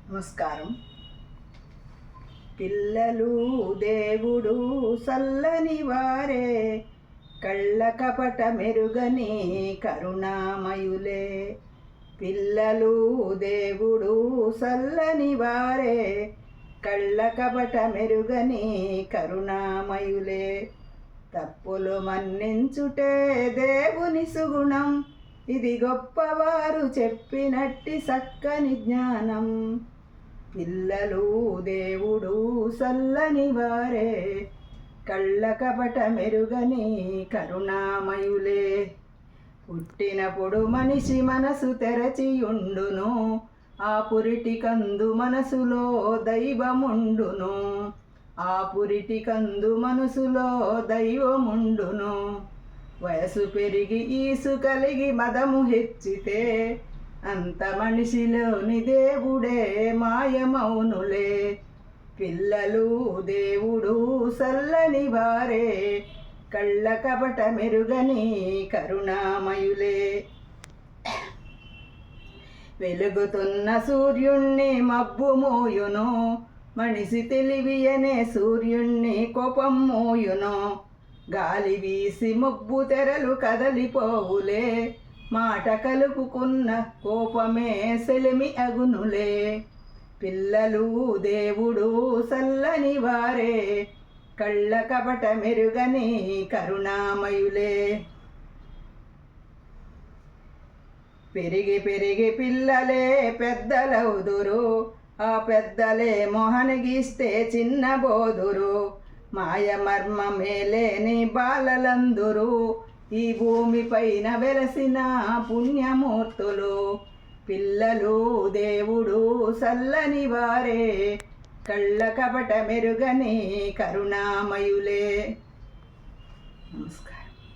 నమస్కారం. పిల్లలు దేవుడు సల్లని వారే, కళ్ళ కపట మెరుగని కరుణామయులే. పిల్లలు దేవుడు సల్లని వారే, కళ్ళ కపట మెరుగని కరుణామయులే. తప్పులు మన్నించుటే దేవుని సుగుణం, ఇది గొప్పవారు చెప్పినట్టి సక్కని జ్ఞానం. పిల్లలు దేవుడు సల్లని వారే, కళ్ళ కపట మెరుగని కరుణామయులే. పుట్టినప్పుడు మనిషి మనసు తెరచియుండును, ఆ పురిటి కందు మనసులో దైవముండును. ఆ పురిటి కందు మనసులో దైవముండును. వయసు పెరిగి ఈసు కలిగి మదము హెచ్చితే, అంత మనిషిలోని దేవుడే మాయమౌనులే. పిల్లలు దేవుడు సల్లని వారే, కళ్ళ కపట మెరుగని కరుణామయులే. వెలుగుతున్న సూర్యుణ్ణి మబ్బు మోయును, మనిషి తెలివి అనే సూర్యుణ్ణి కోపం మోయును. గాలి వీసి మబ్బు తెరలు కదలిపోవులే, మాట కలుపుకున్న కోపమే సెలిమి అగునులే. పిల్లలు దేవుడు సల్లని వారే, కళ్ళ కపట మెరుగని కరుణామయులే. పెరిగి పెరిగి పిల్లలే పెద్దలవుదురు, ఆ పెద్దలే మొహనగిస్తే చిన్నబోదురు. మాయ మర్మమేలేని బాలలందురు, ఈ భూమి పైన వెలసిన పుణ్యమూర్తులు. పిల్లలు దేవుడు సల్లని వారే, కళ్ళ కపట మెరుగని కరుణామయులే. నమస్కారం.